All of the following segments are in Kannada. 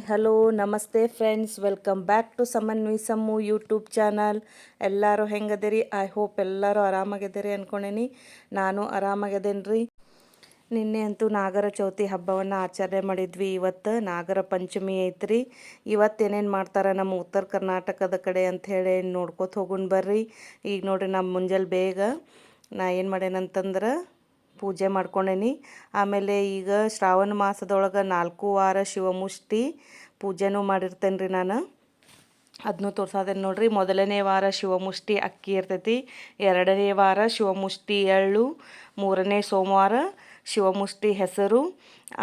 ಹಲೋ ನಮಸ್ತೆ friends, welcome back to Samanvi Sammu YouTube channel. ಎಲ್ಲರೂ ಹೆಂಗದಿರಿ? ಐ ಹೋಪ್ ಎಲ್ಲರೂ ಆರಾಮಾಗಿದ್ದೀರಿ ಅಂದ್ಕೊಂಡೇನಿ. ನಾನು ಆರಾಮಾಗಿದ್ದೇನೆ ರೀ. ನಿನ್ನೆ ಅಂತೂ ನಾಗರ ಚೌತಿ ಹಬ್ಬವನ್ನು ಆಚರಣೆ ಮಾಡಿದ್ವಿ. ಇವತ್ತು ನಾಗರ ಪಂಚಮಿ ಐತ್ರಿ. ಇವತ್ತು ಏನೇನು ಮಾಡ್ತಾರೆ ನಮ್ಮ ಉತ್ತರ ಕರ್ನಾಟಕದ ಕಡೆ ಅಂಥೇಳಿ ನೋಡ್ಕೊತ ಹೋಗುನ್ ಬರ್ರಿ. ಈಗ ನೋಡ್ರಿ, ನಮ್ಮ ಮುಂಜಾನೆ ಬೇಗ ನಾ ಏನು ಮಾಡೇನಂತಂದ್ರೆ ಪೂಜೆ ಮಾಡ್ಕೊಂಡೇನಿ. ಆಮೇಲೆ ಈಗ ಶ್ರಾವಣ ಮಾಸದೊಳಗೆ 4 ವಾರ ಶಿವಮುಷ್ಟಿ ಪೂಜೆನೂ ಮಾಡಿರ್ತೇನೆ ರೀ ನಾನು. ಅದನ್ನೂ ತೋರ್ಸೋದೇನು ನೋಡ್ರಿ. ಮೊದಲನೇ ವಾರ ಶಿವಮುಷ್ಟಿ ಅಕ್ಕಿ ಇರ್ತೈತಿ, 2ನೇ ವಾರ ಶಿವಮುಷ್ಟಿ ಎಳ್ಳು, 3ನೇ ಸೋಮವಾರ ಶಿವಮುಷ್ಟಿ ಹೆಸರು,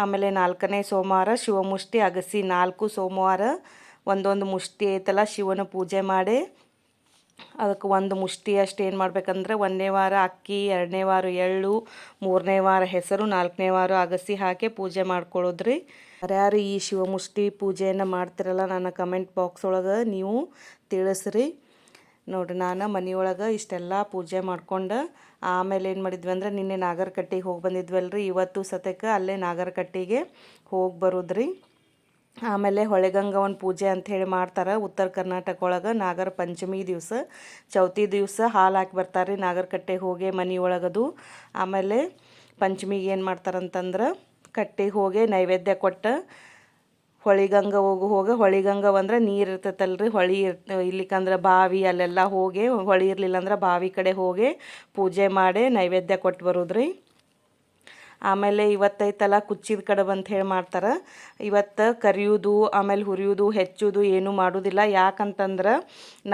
ಆಮೇಲೆ 4ನೇ ಸೋಮವಾರ ಶಿವಮುಷ್ಟಿ ಅಗಸಿ. 4 ಸೋಮವಾರ ಒಂದೊಂದು ಮುಷ್ಟಿ ಐತಲ್ಲ ಶಿವನ ಪೂಜೆ ಮಾಡಿ ಅದಕ್ಕೆ ಒಂದು ಮುಷ್ಟಿ ಅಷ್ಟು ಏನು ಮಾಡ್ಬೇಕಂದ್ರೆ 1ನೇ ವಾರ ಅಕ್ಕಿ, 2ನೇ ವಾರ ಎಳ್ಳು, 3ನೇ ವಾರ ಹೆಸರು, 4ನೇ ವಾರ ಅಗಸಿ ಹಾಕಿ ಪೂಜೆ ಮಾಡ್ಕೊಳ್ಳೋದ್ರಿ. ಯಾರ್ಯಾರು ಈ ಶಿವಮುಷ್ಟಿ ಪೂಜೆಯನ್ನು ಮಾಡ್ತಿರಲ್ಲ ನನ್ನ ಕಮೆಂಟ್ ಬಾಕ್ಸ್ ಒಳಗೆ ನೀವು ತಿಳಿಸ್ರಿ. ನೋಡಿರಿ, ನಾನು ಮನೆಯೊಳಗೆ ಇಷ್ಟೆಲ್ಲ ಪೂಜೆ ಮಾಡ್ಕೊಂಡು ಆಮೇಲೆ ಏನು ಮಾಡಿದ್ವಿ ಅಂದ್ರೆ ನಿನ್ನೆ ನಾಗರಕಟ್ಟೆಗೆ ಹೋಗಿ ಬಂದಿದ್ವಲ್ರಿ. ಇವತ್ತು ಸತಕ್ಕೆ ಅಲ್ಲೇ ನಾಗರಕಟ್ಟೆಗೆ ಹೋಗಿ ಬರೋದ್ರಿ. ಆಮೇಲೆ ಹೊಳೆಗಂಗವನ ಪೂಜೆ ಅಂಥೇಳಿ ಮಾಡ್ತಾರೆ ಉತ್ತರ ಕರ್ನಾಟಕ ಒಳಗೆ. ನಾಗರ ಪಂಚಮಿ ದಿವಸ ಚೌತಿ ದಿವಸ ಹಾಲು ಹಾಕಿ ಬರ್ತಾರೆ ರೀ ನಾಗರಕಟ್ಟೆಗೆ ಹೋಗಿ ಮನೆಯೊಳಗದು. ಆಮೇಲೆ ಪಂಚಮಿಗೆ ಏನು ಮಾಡ್ತಾರಂತಂದ್ರೆ ಕಟ್ಟೆಗೆ ಹೋಗಿ ನೈವೇದ್ಯ ಕೊಟ್ಟು ಹೊಳಿಗಂಗ ಹೊಳಿಗಂಗ ಅಂದ್ರೆ ನೀರು ಇರ್ತೈತಲ್ರಿ, ಹೊಳಿ ಇರ್ಲಿಕ್ಕಂದ್ರೆ ಬಾವಿ ಅಲ್ಲೆಲ್ಲ ಹೋಗಿ, ಹೊಳಿ ಇರಲಿಲ್ಲ ಅಂದ್ರೆ ಬಾವಿ ಕಡೆ ಹೋಗಿ ಪೂಜೆ ಮಾಡಿ ನೈವೇದ್ಯ ಕೊಟ್ಟು ಬರೋದ್ರಿ. ಆಮೇಲೆ ಇವತ್ತೈತಲ್ಲ ಕುಚ್ಚಿದ ಕಡುಬು ಅಂತ ಹೇಳಿ ಮಾಡ್ತಾರೆ. ಇವತ್ತು ಕರಿಯೋದು ಆಮೇಲೆ ಹುರಿಯೋದು ಹೆಚ್ಚೋದು ಏನೂ ಮಾಡೋದಿಲ್ಲ. ಯಾಕಂತಂದ್ರೆ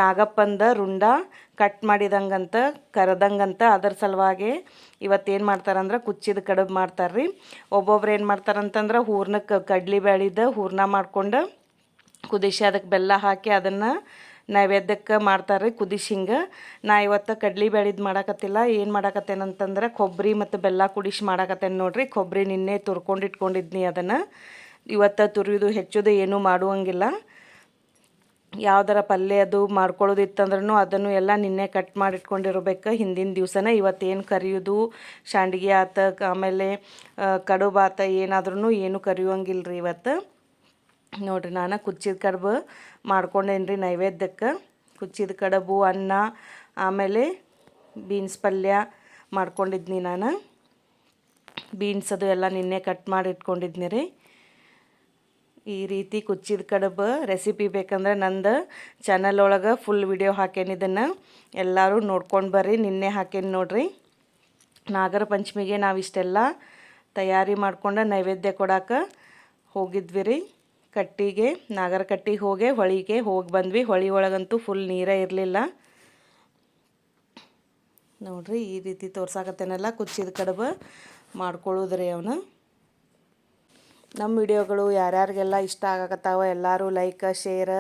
ನಾಗಪ್ಪಂದ ರುಂಡ ಕಟ್ ಮಾಡಿದಂಗಂತ ಕರೆದಂಗಂತ ಅದರ ಸಲುವಾಗಿ ಇವತ್ತೇನು ಮಾಡ್ತಾರಂದ್ರೆ ಕುಚ್ಚಿದ ಕಡುಬು ಮಾಡ್ತಾರೆ ರೀ. ಒಬ್ಬೊಬ್ರು ಏನು ಮಾಡ್ತಾರಂತಂದ್ರೆ ಹೂರ್ಣಕ್ಕೆ ಕಡ್ಲಿ ಬೇಳಿದ ಹೂರ್ಣ ಮಾಡ್ಕೊಂಡು ಕುದಿಸಿ ಅದಕ್ಕೆ ಬೆಲ್ಲ ಹಾಕಿ ಅದನ್ನು ನೈವೇದ್ಯಕ್ಕೆ ಮಾಡ್ತಾರೆ ರೀ ಕುದಿಸಿ. ಹಿಂಗೆ ನಾ ಇವತ್ತು ಕಡ್ಲಿ ಬೇಳಿದ್ದು ಮಾಡಾಕತ್ತಿಲ್ಲ. ಏನು ಮಾಡಾಕತ್ತೇನಂತಂದ್ರೆ ಕೊಬ್ಬರಿ ಮತ್ತು ಬೆಲ್ಲ ಕುಡಿಸಿ ಮಾಡಾಕತ್ತೇನೆ ನೋಡ್ರಿ. ಕೊಬ್ಬರಿ ನಿನ್ನೆ ತುರ್ಕೊಂಡು ಇಟ್ಕೊಂಡಿದ್ನಿ, ಅದನ್ನು ಇವತ್ತು ತುರಿಯೋದು ಹೆಚ್ಚೋದು ಏನೂ ಮಾಡುವಂಗಿಲ್ಲ. ಯಾವ್ದಾರ ಪಲ್ಯ ಅದು ಮಾಡ್ಕೊಳ್ಳೋದಿತ್ತಂದ್ರೂ ಅದನ್ನು ಎಲ್ಲ ನಿನ್ನೆ ಕಟ್ ಮಾಡಿ ಇಟ್ಕೊಂಡಿರ್ಬೇಕು ಹಿಂದಿನ ದಿವಸನೇ. ಇವತ್ತೇನು ಕರಿಯೋದು ಶಾಂಡ್ಗಿ ಆತ ಆಮೇಲೆ ಕಡುಬು ಆತ ಏನಾದ್ರೂ ಏನು ಕರಿಯೋಂಗಿಲ್ಲ ರೀ ಇವತ್ತು. ನೋಡಿರಿ, ನಾನು ಕುಚ್ಚಿದ ಕಡುಬು ಮಾಡ್ಕೊಂಡೇನಿ ರೀ ನೈವೇದ್ಯಕ್ಕೆ. ಕುಚ್ಚಿದ ಕಡುಬು, ಅನ್ನ, ಆಮೇಲೆ ಬೀನ್ಸ್ ಪಲ್ಯ ಮಾಡ್ಕೊಂಡಿದ್ನಿ ನಾನು. ಬೀನ್ಸ್ ಅದು ಎಲ್ಲ ನಿನ್ನೆ ಕಟ್ ಮಾಡಿ ಇಟ್ಕೊಂಡಿದ್ನಿ ರೀ. ಈ ರೀತಿ ಕುಚ್ಚಿದ ಕಡುಬು ರೆಸಿಪಿ ಬೇಕಂದ್ರೆ ನಂದು ಚಾನಲ್ ಒಳಗೆ ಫುಲ್ ವಿಡಿಯೋ ಹಾಕೇನಿ, ಇದನ್ನು ಎಲ್ಲರೂ ನೋಡ್ಕೊಂಡು ಬರ್ರಿ. ನಿನ್ನೆ ಹಾಕೇನಿ ನೋಡ್ರಿ. ನಾಗರ ಪಂಚಮಿಗೆ ನಾವು ಇಷ್ಟೆಲ್ಲ ತಯಾರಿ ಮಾಡ್ಕೊಂಡು ನೈವೇದ್ಯ ಕೊಡೋಕೆ ಹೋಗಿದ್ವಿ ರೀ ಕಟ್ಟಿಗೆ. ನಾಗರ ಕಟ್ಟಿಗೆ ಹೋಗಿ ಹೊಳಿಗೆ ಹೋಗಿ ಬಂದ್ವಿ. ಹೊಳಿ ಒಳಗಂತೂ ಫುಲ್ ನೀರೇ ಇರಲಿಲ್ಲ ನೋಡ್ರಿ. ಈ ರೀತಿ ತೋರ್ಸಾಕತ್ತೇನೆಲ್ಲ ಕುಚ್ಚಿದ ಕಡುಬು ಮಾಡ್ಕೊಳ್ಳೋದ್ರಿ ಅವನು. ನಮ್ಮ ವಿಡಿಯೋಗಳು ಯಾರ್ಯಾರಿಗೆಲ್ಲ ಇಷ್ಟ ಆಗಕತ್ತಾವ ಎಲ್ಲರೂ ಲೈಕ್, ಶೇರ್,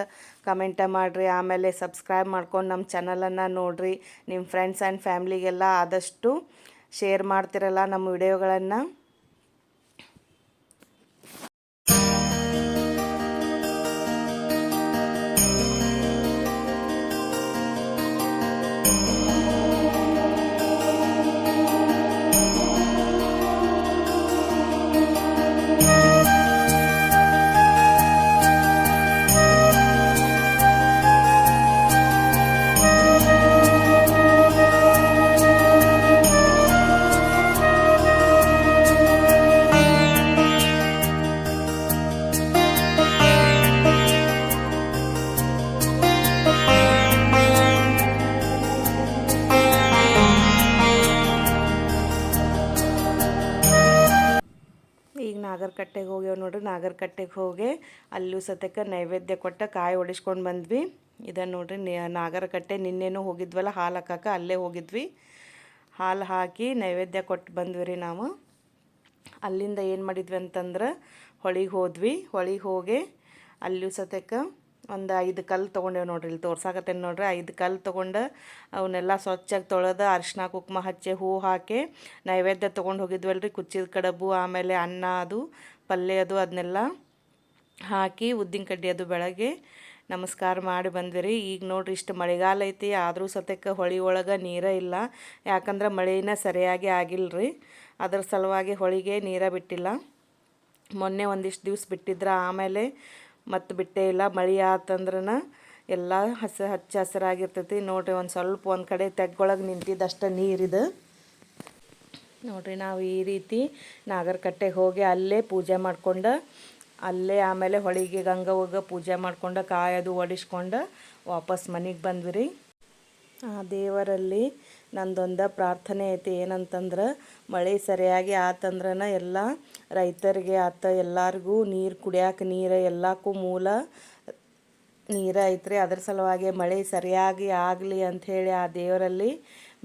ಕಮೆಂಟ ಮಾಡಿರಿ. ಆಮೇಲೆ ಸಬ್ಸ್ಕ್ರೈಬ್ ಮಾಡ್ಕೊಂಡು ನಮ್ಮ ಚಾನಲನ್ನು ನೋಡಿರಿ. ನಿಮ್ಮ ಫ್ರೆಂಡ್ಸ್ ಆ್ಯಂಡ್ ಫ್ಯಾಮ್ಲಿಗೆಲ್ಲ ಆದಷ್ಟು ಶೇರ್ ಮಾಡ್ತಿರಲ್ಲ ನಮ್ಮ ವಿಡಿಯೋಗಳನ್ನು. ಈಗ ನಾಗರಕಟ್ಟೆಗೆ ಹೋಗ್ಯಾವ ನೋಡ್ರಿ. ನಾಗರಕಟ್ಟೆಗೆ ಹೋಗಿ ಅಲ್ಲೂ ಸತಕ್ಕೆ ನೈವೇದ್ಯ ಕೊಟ್ಟು ಕಾಯಿ ಹೊಡಿಸ್ಕೊಂಡು ಬಂದ್ವಿ. ಇದನ್ನು ನೋಡ್ರಿ ನಾಗರಕಟ್ಟೆ. ನಿನ್ನೆನೂ ಹೋಗಿದ್ವಲ್ಲ ಹಾಲು ಹಾಕಕ್ಕೆ, ಅಲ್ಲೇ ಹೋಗಿದ್ವಿ. ಹಾಲು ಹಾಕಿ ನೈವೇದ್ಯ ಕೊಟ್ಟು ಬಂದ್ವಿ ರೀ ನಾವು. ಅಲ್ಲಿಂದ ಏನು ಮಾಡಿದ್ವಿ ಅಂತಂದ್ರೆ ಹೊಳಿಗೆ ಹೋದ್ವಿ. ಹೊಳಿಗೆ ಹೋಗಿ ಅಲ್ಲೂ ಸತಕ್ಕೆ ಒಂದು 5 ಕಲ್ಲು ತೊಗೊಂಡೇವು ನೋಡ್ರಿ. ಇಲ್ಲಿ ತೋರ್ಸಾಕತ್ತೇನೆ ನೋಡ್ರಿ. 5 ಕಲ್ಲು ತೊಗೊಂಡು ಅವನ್ನೆಲ್ಲ ಸ್ವಚ್ಛಾಗಿ ತೊಳೆದು ಅರಿಶಿನ ಕುಂಕುಮ ಹಚ್ಚಿ ಹೂ ಹಾಕಿ ನೈವೇದ್ಯ ತೊಗೊಂಡು ಹೋಗಿದ್ವಲ್ರಿ. ಕುಚ್ಚಿದ ಕಡುಬು ಆಮೇಲೆ ಅನ್ನ ಅದು ಪಲ್ಯ ಅದು ಅದನ್ನೆಲ್ಲ ಹಾಕಿ ಉದ್ದಿನ ಕಡ್ಡಿ ಅದು ಬೆಳಗ್ಗೆ ನಮಸ್ಕಾರ ಮಾಡಿ ಬಂದ್ವಿ ರೀ. ಈಗ ನೋಡ್ರಿ, ಇಷ್ಟು ಮಳೆಗಾಲ ಐತಿ ಆದರೂ ಸತಕ್ಕೆ ಹೊಳಿ ಒಳಗೆ ನೀರೇ ಇಲ್ಲ. ಯಾಕಂದ್ರೆ ಮಳೆನ ಸರಿಯಾಗಿ ಆಗಿಲ್ಲ ರೀ. ಅದ್ರ ಸಲುವಾಗಿ ಹೊಳಿಗೆ ನೀರೇ ಬಿಟ್ಟಿಲ್ಲ. ಮೊನ್ನೆ ಒಂದಿಷ್ಟು ದಿವ್ಸ ಬಿಟ್ಟಿದ್ರೆ ಆಮೇಲೆ ಮತ್ತು ಬಿಟ್ಟೇ ಇಲ್ಲ. ಮಳೆ ಆತಂದ್ರನ ಎಲ್ಲ ಹಚ್ಚ ಹಸಿರಾಗಿರ್ತೈತಿ. ನೋಡಿರಿ, ಒಂದು ಕಡೆ ತೆಗ್ಗೊಳಗೆ ನಿಂತಿದ್ದಷ್ಟು ನೀರಿದೆ. ನೋಡಿರಿ, ನಾವು ಈ ರೀತಿ ನಾಗರಕಟ್ಟೆಗೆ ಹೋಗಿ ಅಲ್ಲೇ ಪೂಜೆ ಮಾಡ್ಕೊಂಡು, ಅಲ್ಲೇ ಆಮೇಲೆ ಹೊಳಿಗೆ ಗಂಗವ್ವಗೆ ಪೂಜೆ ಮಾಡ್ಕೊಂಡು ಕಾಯದು ಒಡಿಸ್ಕೊಂಡು ವಾಪಸ್ ಮನೆಗೆ ಬಂದ್ವಿ ರೀ. ಆ ದೇವರಲ್ಲಿ ನಂದೊಂದು ಪ್ರಾರ್ಥನೆ ಐತಿ. ಏನಂತಂದ್ರೆ, ಮಳೆ ಸರಿಯಾಗಿ ಆತಂದ್ರನ ಎಲ್ಲ ರೈತರಿಗೆ ಎಲ್ಲರಿಗೂ ನೀರು ಕುಡಿಯೋಕೆ ನೀರು ಎಲ್ಲಕ್ಕೂ ಮೂಲ ನೀರು ಐತ್ರಿ. ಅದ್ರ ಸಲುವಾಗಿ ಮಳೆ ಸರಿಯಾಗಿ ಆಗಲಿ ಅಂಥೇಳಿ ಆ ದೇವರಲ್ಲಿ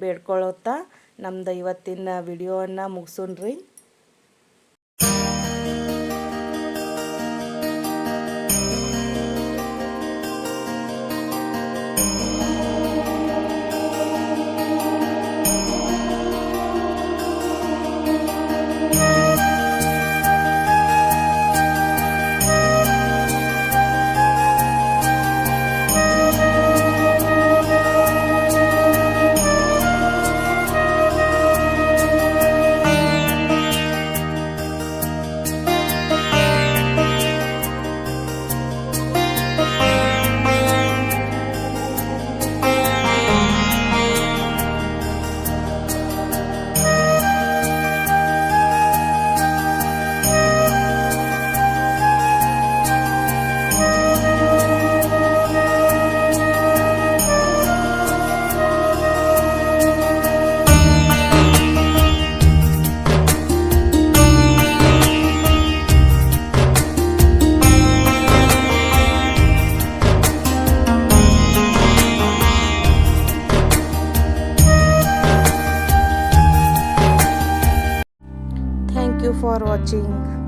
ಬೇಡ್ಕೊಳ್ಳುತ್ತಾ ನಮ್ದು ಇವತ್ತಿನ ವಿಡಿಯೋವನ್ನು ಮುಗಿಸೋಣ್ರಿ. Thank you for watching.